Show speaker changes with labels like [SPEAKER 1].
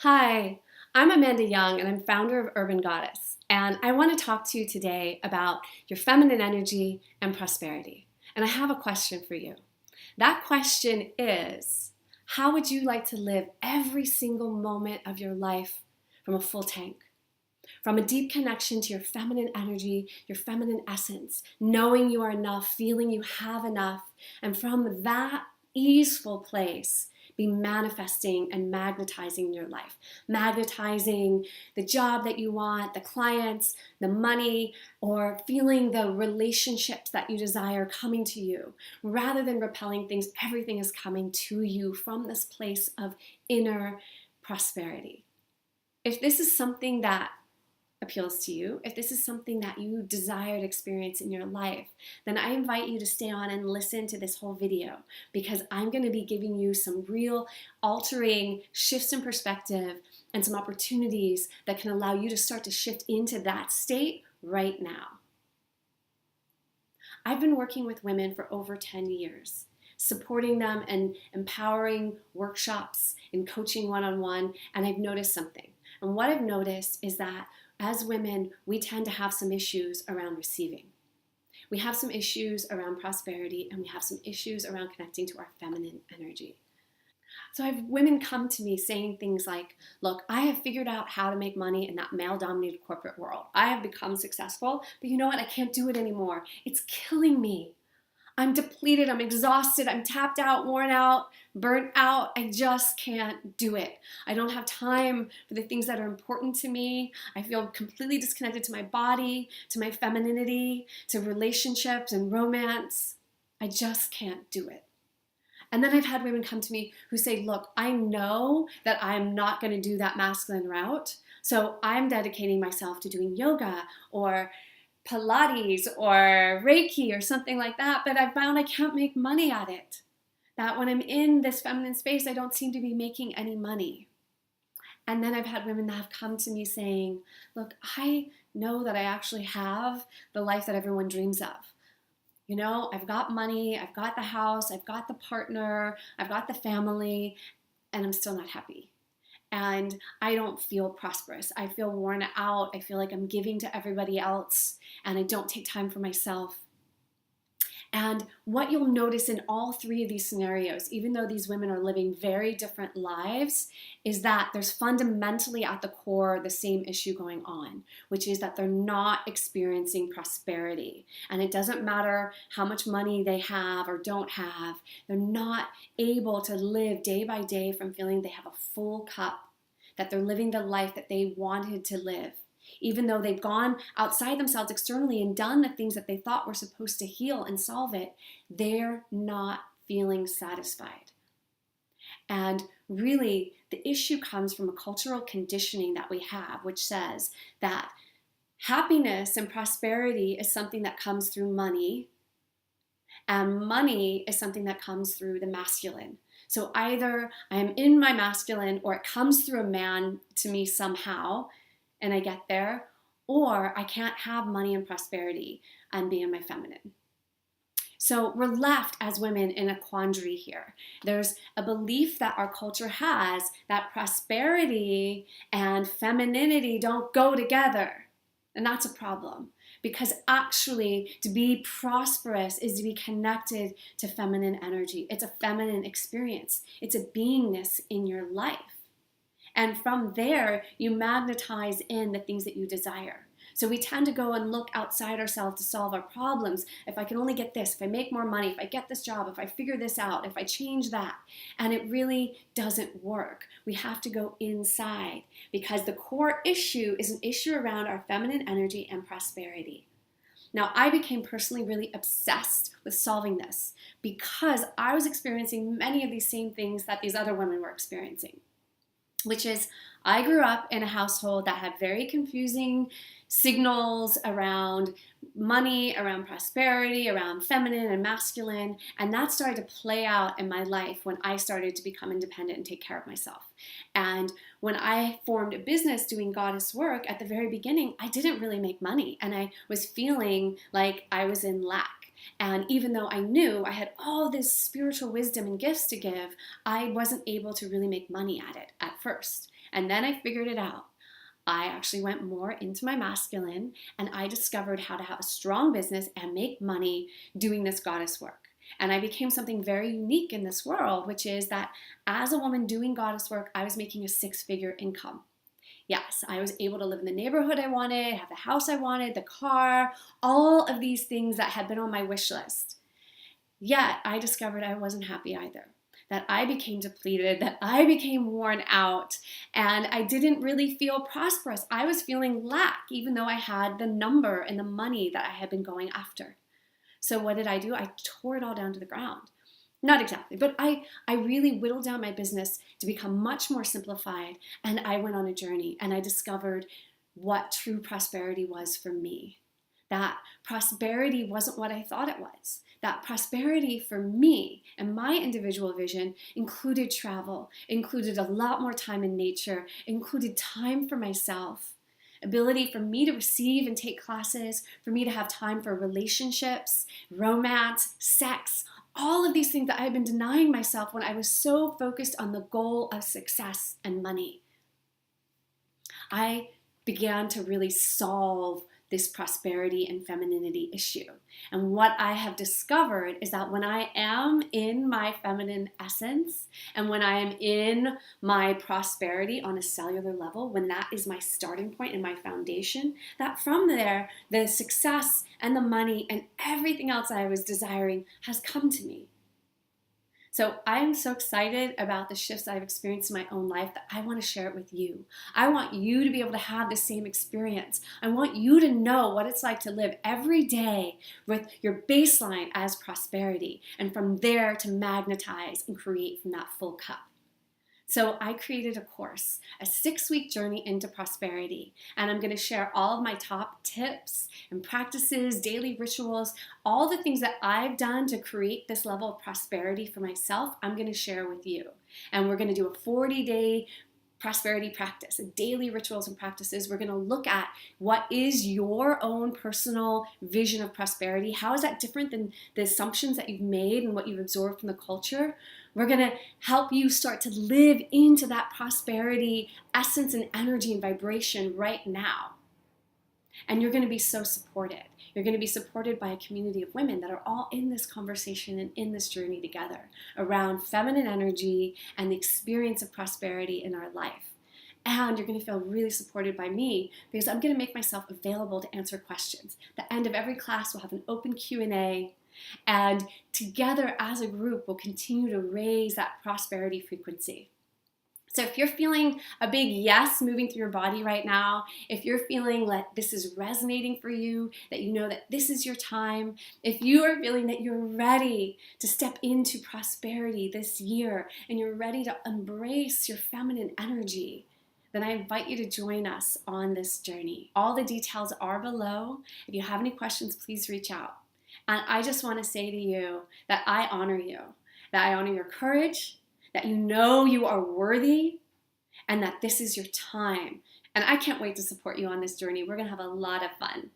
[SPEAKER 1] Hi, I'm Amanda Young and I'm founder of Urban Goddess. And I want to talk to you today about your feminine energy and prosperity. And I have a question for you. That question is, how would you like to live every single moment of your life from a full tank? From a deep connection to your feminine energy, your feminine essence, knowing you are enough, feeling you have enough, and from that easeful place, be manifesting and magnetizing your life. Magnetizing the job that you want, the clients, the money, or feeling the relationships that you desire coming to you. Rather than repelling things, everything is coming to you from this place of inner prosperity. If this is something that appeals to you, if this is something that you desire to experience in your life, then I invite you to stay on and listen to this whole video, because I'm going to be giving you some real altering shifts in perspective and some opportunities that can allow you to start to shift into that state right now. I've been working with women for over 10 years, supporting them and empowering workshops and coaching one-on-one, and I've noticed something. And what I've noticed is that as women, we tend to have some issues around receiving. We have some issues around prosperity, and we have some issues around connecting to our feminine energy. So I have women come to me saying things like, look, I have figured out how to make money in that male-dominated corporate world. I have become successful, but you know what? I can't do it anymore. It's killing me. I'm depleted, I'm exhausted, I'm tapped out, worn out, burnt out. I just can't do it. I don't have time for the things that are important to me. I feel completely disconnected to my body, to my femininity, to relationships and romance. I just can't do it. And then I've had women come to me who say, look, I know that I'm not going to do that masculine route, so I'm dedicating myself to doing yoga or Pilates or Reiki or something like that, but I found I can't make money at it. That when I'm in this feminine space, I don't seem to be making any money. And then I've had women that have come to me saying, look, I know that I actually have the life that everyone dreams of. You know, I've got money, I've got the house, I've got the partner, I've got the family, and I'm still not happy. And I don't feel prosperous. I feel worn out. I feel like I'm giving to everybody else, and I don't take time for myself. And what you'll notice in all three of these scenarios, even though these women are living very different lives, is that there's fundamentally at the core the same issue going on, which is that they're not experiencing prosperity. And it doesn't matter how much money they have or don't have, they're not able to live day by day from feeling they have a full cup, that they're living the life that they wanted to live. Even though they've gone outside themselves externally and done the things that they thought were supposed to heal and solve it, they're not feeling satisfied. And really, the issue comes from a cultural conditioning that we have, which says that happiness and prosperity is something that comes through money, and money is something that comes through the masculine. So either I am in my masculine, or it comes through a man to me somehow, and I get there, or I can't have money and prosperity and be in my feminine. So we're left as women in a quandary here. There's a belief that our culture has that prosperity and femininity don't go together. And that's a problem, because actually to be prosperous is to be connected to feminine energy. It's a feminine experience. It's a beingness in your life. And from there, you magnetize in the things that you desire. So we tend to go and look outside ourselves to solve our problems. If I can only get this, if I make more money, if I get this job, if I figure this out, if I change that. And it really doesn't work. We have to go inside, because the core issue is an issue around our feminine energy and prosperity. Now, I became personally really obsessed with solving this, because I was experiencing many of these same things that these other women were experiencing. Which is, I grew up in a household that had very confusing signals around money, around prosperity, around feminine and masculine, and that started to play out in my life when I started to become independent and take care of myself. And when I formed a business doing goddess work, at the very beginning, I didn't really make money, and I was feeling like I was in lack. And even though I knew I had all this spiritual wisdom and gifts to give, I wasn't able to really make money at it at first. And then I figured it out. I actually went more into my masculine, and I discovered how to have a strong business and make money doing this goddess work. And I became something very unique in this world, which is that as a woman doing goddess work, I was making a 6-figure income. Yes, I was able to live in the neighborhood I wanted, have the house I wanted, the car, all of these things that had been on my wish list. Yet I discovered I wasn't happy either, that I became depleted, that I became worn out, and I didn't really feel prosperous. I was feeling lack, even though I had the number and the money that I had been going after. So what did I do? I tore it all down to the ground. Not exactly, but I really whittled down my business to become much more simplified, and I went on a journey, and I discovered what true prosperity was for me. That prosperity wasn't what I thought it was. That prosperity for me and my individual vision included travel, included a lot more time in nature, included time for myself, ability for me to receive and take classes, for me to have time for relationships, romance, sex, all of these things that I had been denying myself when I was so focused on the goal of success and money. I began to really solve this prosperity and femininity issue. And what I have discovered is that when I am in my feminine essence and when I am in my prosperity on a cellular level, when that is my starting point and my foundation, that from there, the success and the money and everything else I was desiring has come to me. So I'm so excited about the shifts I've experienced in my own life that I want to share it with you. I want you to be able to have the same experience. I want you to know what it's like to live every day with your baseline as prosperity, and from there to magnetize and create from that full cup. So I created a course, a 6-week journey into prosperity, and I'm going to share all of my top tips and practices, daily rituals, all the things that I've done to create this level of prosperity for myself, I'm going to share with you. And we're going to do a 40-day prosperity practice, daily rituals and practices. We're going to look at what is your own personal vision of prosperity. How is that different than the assumptions that you've made and what you've absorbed from the culture? We're going to help you start to live into that prosperity essence and energy and vibration right now. And you're going to be so supported. You're going to be supported by a community of women that are all in this conversation and in this journey together around feminine energy and the experience of prosperity in our life. And you're going to feel really supported by me because I'm going to make myself available to answer questions. At the end of every class, we'll have an open Q&A. And together as a group, we'll continue to raise that prosperity frequency. So if you're feeling a big yes moving through your body right now, if you're feeling like this is resonating for you, that you know that this is your time, if you are feeling that you're ready to step into prosperity this year and you're ready to embrace your feminine energy, then I invite you to join us on this journey. All the details are below. If you have any questions, please reach out. And I just want to say to you that I honor you, that I honor your courage, that you know you are worthy, and that this is your time. And I can't wait to support you on this journey. We're going to have a lot of fun.